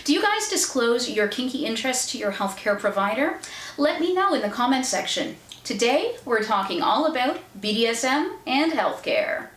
Do you guys disclose your kinky interests to your healthcare provider? Let me know in the comments section. Today, we're talking all about BDSM and healthcare.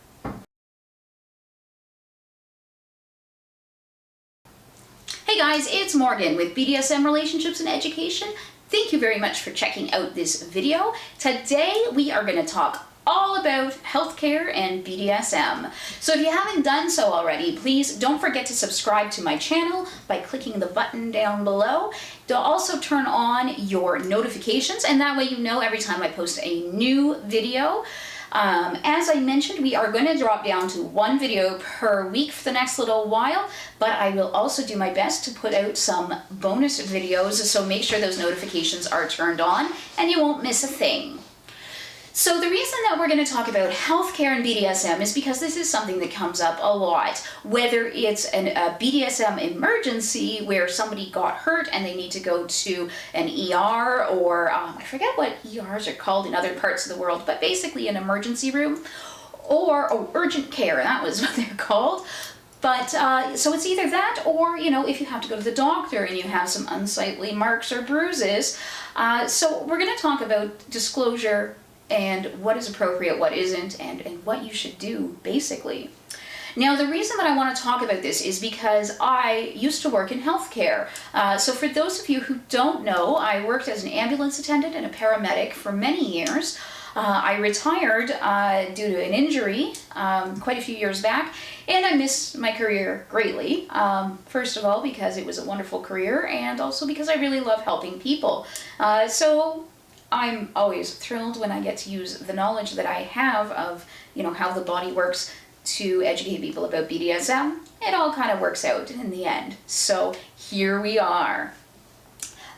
Hey guys, it's Morgan with BDSM Relationships and Education. Thank you very much for checking out this video. Today, we are going to talk all about healthcare and BDSM. So if you haven't done so already, please don't forget to subscribe to my channel by clicking the button down below. You'll also turn on your notifications, and that way you know every time I post a new video. As I mentioned, we are going to drop down to one video per week for the next little while, but I will also do my best to put out some bonus videos, so make sure those notifications are turned on and you won't miss a thing. So the reason that we're going to talk about healthcare and BDSM is because this is something that comes up a lot. Whether it's a BDSM emergency where somebody got hurt and they need to go to an ER, or I forget what ERs are called in other parts of the world, but basically an emergency room, or urgent care, that was what they're called. But so it's either that, or if you have to go to the doctor and you have some unsightly marks or bruises. So we're going to talk about disclosure and what is appropriate, what isn't, and what you should do, basically. Now, the reason that I want to talk about this is because I used to work in healthcare. So for those of you who don't know, I worked as an ambulance attendant and a paramedic for many years. I retired due to an injury quite a few years back, and I miss my career greatly. First of all, because it was a wonderful career, and also because I really love helping people. So I'm always thrilled when I get to use the knowledge that I have of, how the body works to educate people about BDSM. It all kind of works out in the end. So here we are.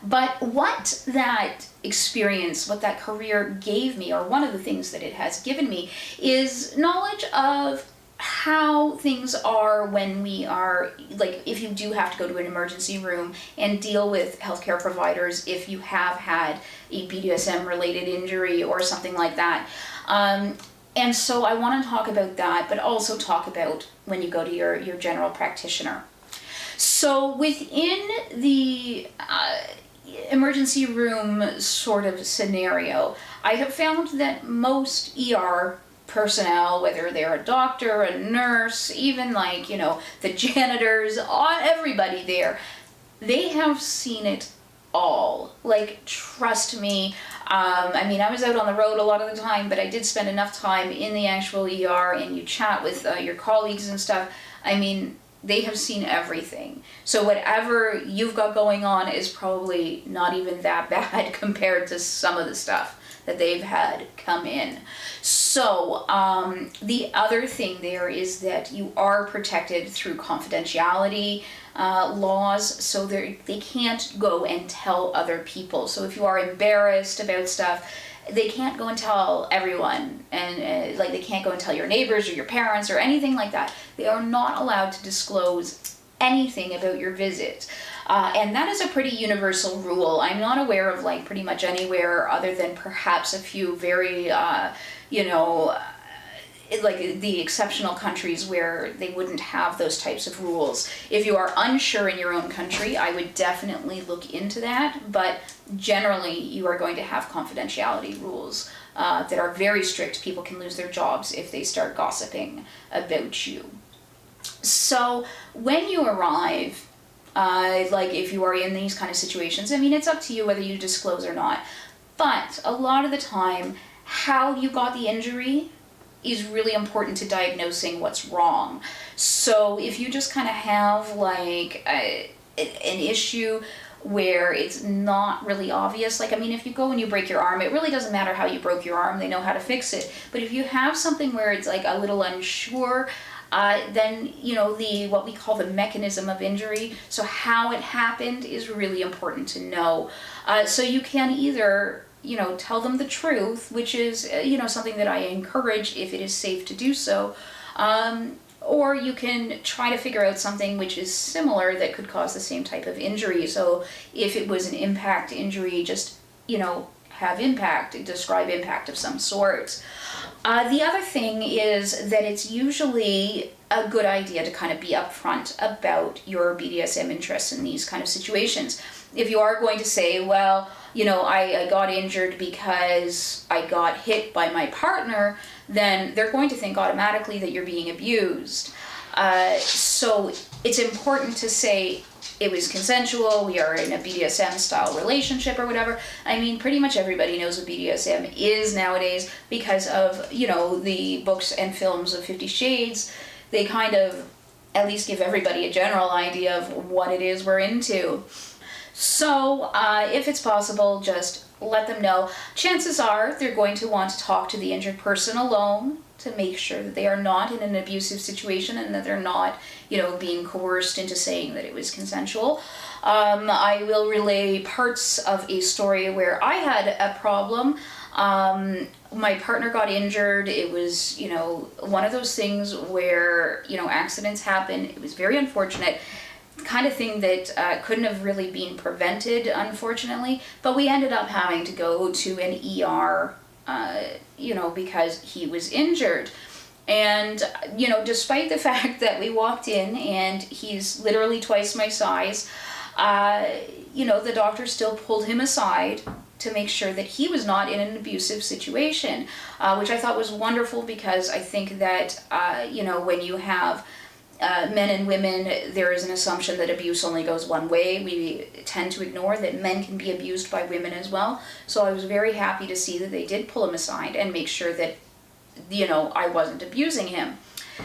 But what that experience, what that career gave me, or one of the things that it has given me, is knowledge of how things are when we are, like, if you do have to go to an emergency room and deal with healthcare providers if you have had a BDSM related injury or something like that. And so I want to talk about that, but also talk about when you go to your general practitioner. So within the emergency room sort of scenario, I have found that most ER personnel, whether they're a doctor, a nurse, even the janitors, everybody there, they have seen it all. Like, trust me. I was out on the road a lot of the time, but I did spend enough time in the actual ER, and you chat with your colleagues and stuff. They have seen everything. So whatever you've got going on is probably not even that bad compared to some of the stuff that they've had come in. So the other thing there is that you are protected through confidentiality laws, so they can't go and tell other people. So if you are embarrassed about stuff, they can't go and tell everyone, and they can't go and tell your neighbors or your parents or anything like that. They are not allowed to disclose anything about your visit. And that is a pretty universal rule. I'm not aware of pretty much anywhere other than perhaps a few very, the exceptional countries where they wouldn't have those types of rules. If you are unsure in your own country, I would definitely look into that, but generally you are going to have confidentiality rules that are very strict. People can lose their jobs if they start gossiping about you. So when you arrive, if you are in these kind of situations, it's up to you whether you disclose or not, but a lot of the time, how you got the injury is really important to diagnosing what's wrong. So if you just kind of have an issue where it's not really obvious, if you go and you break your arm, it really doesn't matter how you broke your arm, they know how to fix it. But if you have something where it's a little unsure, then what we call the mechanism of injury, so how it happened, is really important to know. So you can either tell them the truth, which is something that I encourage if it is safe to do so, or you can try to figure out something which is similar that could cause the same type of injury. So if it was an impact injury, just have impact, describe impact of some sort. The other thing is that it's usually a good idea to kind of be upfront about your BDSM interests in these kind of situations. If you are going to say, well, you know, I got injured because I got hit by my partner, then they're going to think automatically that you're being abused. So it's important to say it was consensual, we are in a BDSM style relationship or whatever. I mean, pretty much everybody knows what BDSM is nowadays because of, you know, the books and films of 50 Shades. They kind of at least give everybody a general idea of what it is we're into. So if it's possible, just let them know. Chances are they're going to want to talk to the injured person alone to make sure that they are not in an abusive situation and that they're not, you know, being coerced into saying that it was consensual. I will relay parts of a story where I had a problem. My partner got injured. It was, you know, one of those things where, you know, accidents happen. It was very unfortunate. Kind of thing that couldn't have really been prevented, unfortunately, but we ended up having to go to an ER, you know, because he was injured. And, you know, despite the fact that we walked in and he's literally twice my size, you know, the doctor still pulled him aside to make sure that he was not in an abusive situation, which I thought was wonderful because I think that, you know, when you have men and women, there is an assumption that abuse only goes one way. We tend to ignore that men can be abused by women as well. So I was very happy to see that they did pull him aside and make sure that, you know, I wasn't abusing him.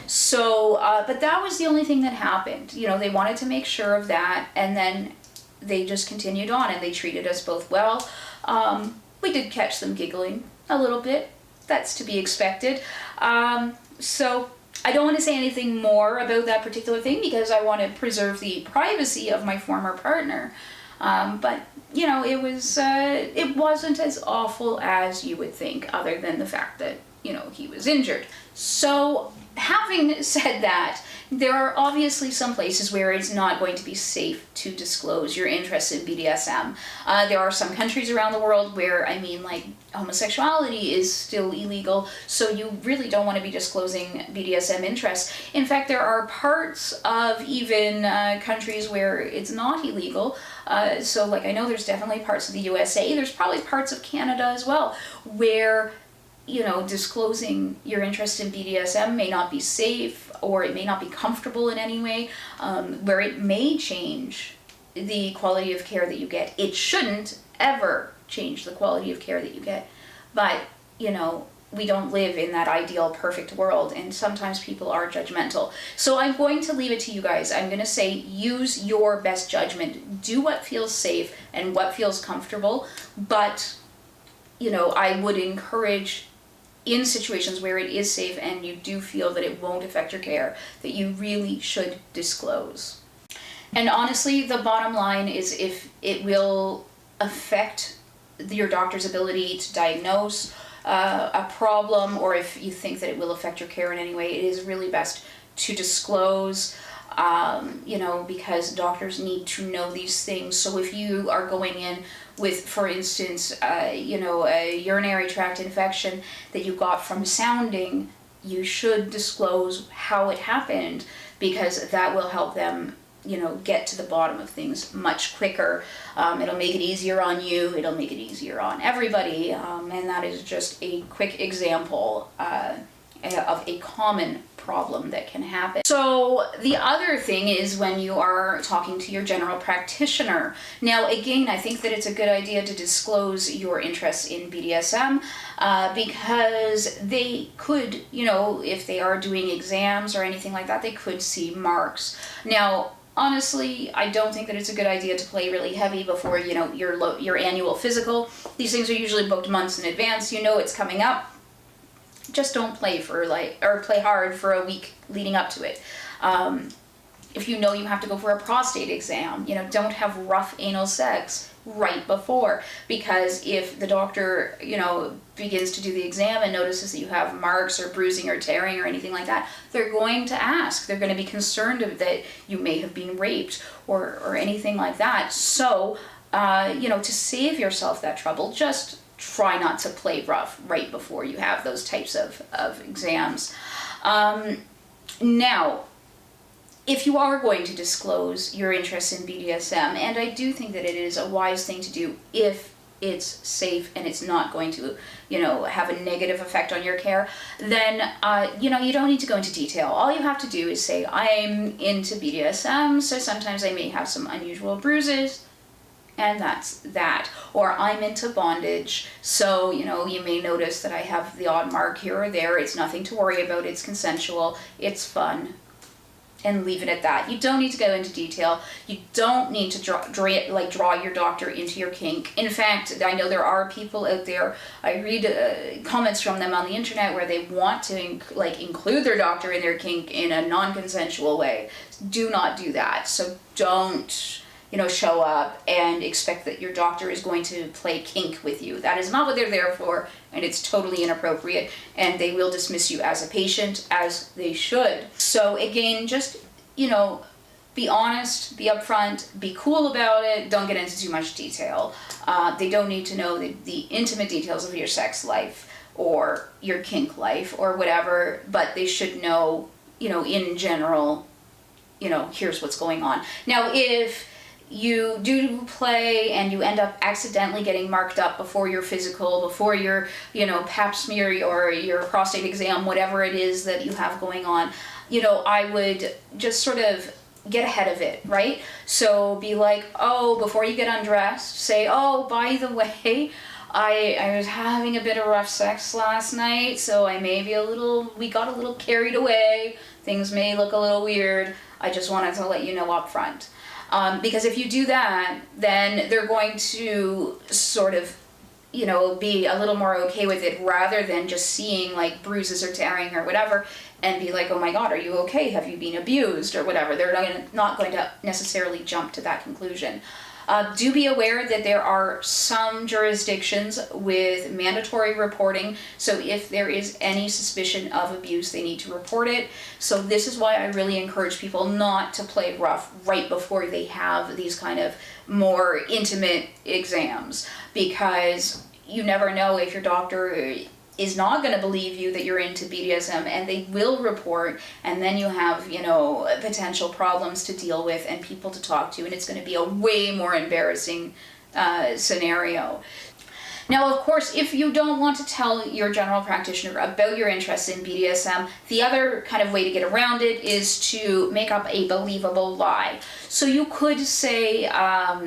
So, but that was the only thing that happened. You know, they wanted to make sure of that, and then they just continued on and they treated us both well. We did catch them giggling a little bit. That's to be expected. So I don't want to say anything more about that particular thing because I want to preserve the privacy of my former partner. But, you know, it wasn't as awful as you would think, other than the fact that, you know, he was injured. So having said that, there are obviously some places where it's not going to be safe to disclose your interest in BDSM. There are some countries around the world where, I mean, like, homosexuality is still illegal, so you really don't want to be disclosing BDSM interests. In fact, there are parts of even countries where it's not illegal. So, like, I know there's definitely parts of the USA, there's probably parts of Canada as well, where, you know, disclosing your interest in BDSM may not be safe, or it may not be comfortable in any way, where it may change the quality of care that you get. It shouldn't ever change the quality of care that you get. But, you know, we don't live in that ideal, perfect world, and sometimes people are judgmental. So I'm going to leave it to you guys. I'm going to say use your best judgment. Do what feels safe and what feels comfortable. But, you know, I would encourage, in situations where it is safe and you do feel that it won't affect your care, that you really should disclose. And honestly, the bottom line is if it will affect your doctor's ability to diagnose a problem, or if you think that it will affect your care in any way, it is really best to disclose, you know, because doctors need to know these things. So if you are going in with, for instance, you know, a urinary tract infection that you got from sounding, you should disclose how it happened, because that will help them, you know, get to the bottom of things much quicker. It'll make it easier on you, it'll make it easier on everybody, and that is just a quick example of a common problem that can happen. So the other thing is when you are talking to your general practitioner. Now, again, I think that it's a good idea to disclose your interests in BDSM because they could, you know, if they are doing exams or anything like that, they could see marks. Now, honestly, I don't think that it's a good idea to play really heavy before, you know, your annual physical. These things are usually booked months in advance. You know it's coming up. Just don't play play hard for a week leading up to it. If you know you have to go for a prostate exam, you know, don't have rough anal sex right before, because if the doctor, you know, begins to do the exam and notices that you have marks or bruising or tearing or anything like that, they're going to ask. They're going to be concerned that you may have been raped or anything like that. So, you know, to save yourself that trouble, just try not to play rough right before you have those types of exams. Now, if you are going to disclose your interest in BDSM, and I do think that it is a wise thing to do if it's safe and it's not going to, have a negative effect on your care, then, you don't need to go into detail. All you have to do is say, I'm into BDSM, so sometimes I may have some unusual bruises, and that's that. Or I'm into bondage, so, you may notice that I have the odd mark here or there. It's nothing to worry about. It's consensual. It's fun. And leave it at that. You don't need to go into detail. You don't need to draw your doctor into your kink. In fact, I know there are people out there, I read comments from them on the internet where they want to include their doctor in their kink in a non-consensual way. Do not do that. So don't show up and expect that your doctor is going to play kink with you. That is not what they're there for, and it's totally inappropriate, and they will dismiss you as a patient, as they should. So again, just, be honest, be upfront, be cool about it, don't get into too much detail. They don't need to know the intimate details of your sex life or your kink life or whatever, but they should know, in general, here's what's going on. Now, if you do play and you end up accidentally getting marked up before your physical, before your, pap smear or your prostate exam, whatever it is that you have going on, I would just sort of get ahead of it, right? So be like, oh, before you get undressed, say, oh, by the way, I was having a bit of rough sex last night, so we got a little carried away. Things may look a little weird. I just wanted to let you know up front. Because if you do that, then they're going to sort of, be a little more okay with it rather than just seeing like bruises or tearing or whatever and be like, oh my God, are you okay? Have you been abused or whatever? They're not going to necessarily jump to that conclusion. Do be aware that there are some jurisdictions with mandatory reporting. So if there is any suspicion of abuse, they need to report it. So this is why I really encourage people not to play rough right before they have these kind of more intimate exams, because you never know if your doctor is not going to believe you that you're into BDSM, and they will report, and then you have, potential problems to deal with and people to talk to, and it's going to be a way more embarrassing scenario. Now, of course, if you don't want to tell your general practitioner about your interest in BDSM, the other kind of way to get around it is to make up a believable lie. So you could say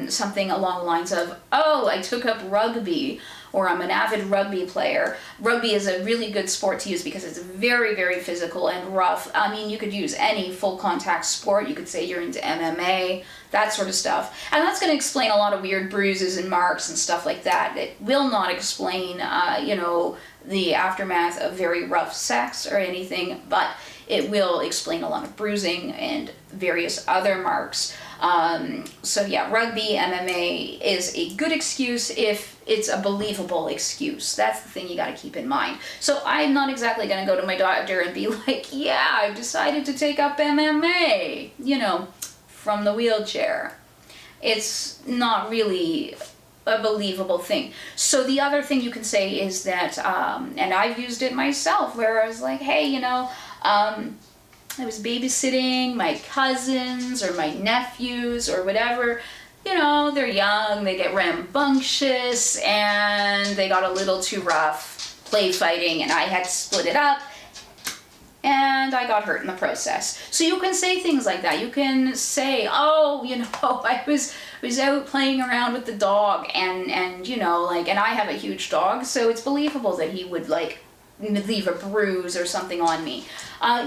something along the lines of, oh, I took up rugby, or I'm an avid rugby player. Rugby is a really good sport to use because it's very, very physical and rough. I mean, you could use any full contact sport. You could say you're into MMA, that sort of stuff. And that's going to explain a lot of weird bruises and marks and stuff like that. It will not explain, the aftermath of very rough sex or anything, but it will explain a lot of bruising and various other marks. So yeah, rugby, MMA is a good excuse if it's a believable excuse. That's the thing you got to keep in mind. So I'm not exactly going to go to my doctor and be like, yeah, I've decided to take up MMA, from the wheelchair. It's not really a believable thing. So the other thing you can say is that, and I've used it myself, where I was like, hey, I was babysitting my cousins or my nephews or whatever. They're young, they get rambunctious, and they got a little too rough play fighting, and I had to split it up, and I got hurt in the process. So you can say things like that. You can say, oh, I was out playing around with the dog, and I have a huge dog, so it's believable that he would leave a bruise or something on me.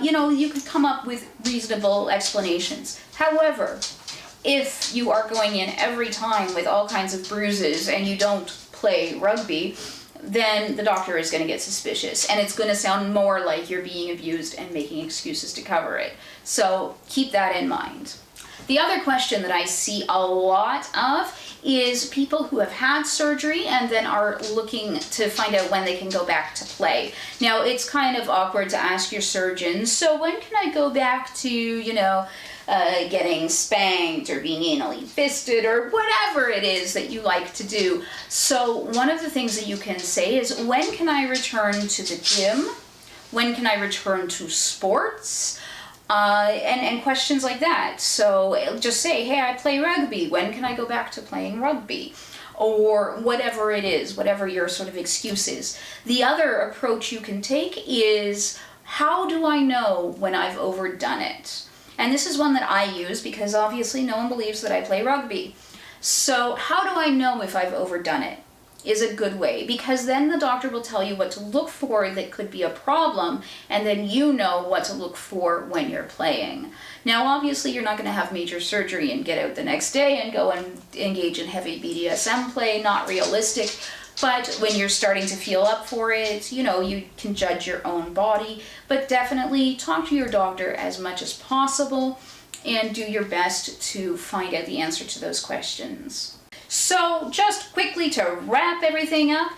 You could come up with reasonable explanations. However, if you are going in every time with all kinds of bruises and you don't play rugby, then the doctor is going to get suspicious, and it's going to sound more like you're being abused and making excuses to cover it. So keep that in mind. The other question that I see a lot of is people who have had surgery and then are looking to find out when they can go back to play. Now, it's kind of awkward to ask your surgeon, so when can I go back to, getting spanked or being anally fisted or whatever it is that you like to do. So one of the things that you can say is, when can I return to the gym? When can I return to sports? and questions like that. So just say, hey, I play rugby. When can I go back to playing rugby? Or whatever it is, whatever your sort of excuse is. The other approach you can take is, how do I know when I've overdone it? And this is one that I use because obviously no one believes that I play rugby. So how do I know if I've overdone it? Is a good way, because then the doctor will tell you what to look for that could be a problem, and then you know what to look for when you're playing. Now obviously you're not going to have major surgery and get out the next day and go and engage in heavy BDSM play, not realistic, but when you're starting to feel up for it, you know, you can judge your own body, but definitely talk to your doctor as much as possible and do your best to find out the answer to those questions. So just quickly to wrap everything up,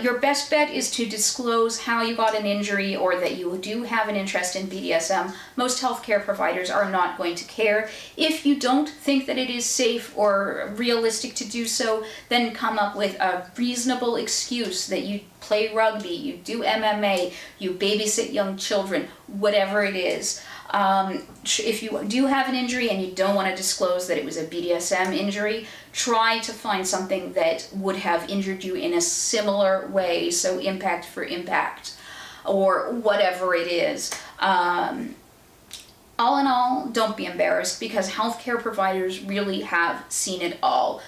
your best bet is to disclose how you got an injury or that you do have an interest in BDSM. Most healthcare providers are not going to care. If you don't think that it is safe or realistic to do so, then come up with a reasonable excuse that you play rugby, you do MMA, you babysit young children, whatever it is. If you do have an injury and you don't want to disclose that it was a BDSM injury, try to find something that would have injured you in a similar way, so impact for impact, or whatever it is. All in all, don't be embarrassed, because healthcare providers really have seen it all.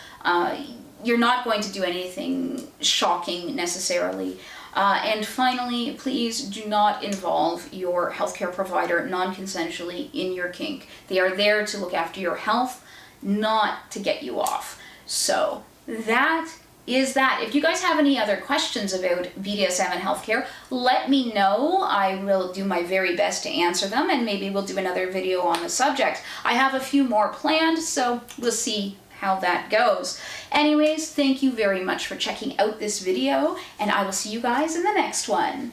You're not going to do anything shocking necessarily. And finally, please do not involve your healthcare provider non-consensually in your kink. They are there to look after your health, not to get you off. So that is that. If you guys have any other questions about BDSM and healthcare, let me know. I will do my very best to answer them, and maybe we'll do another video on the subject. I have a few more planned, so we'll see how that goes. Anyways, thank you very much for checking out this video, and I will see you guys in the next one.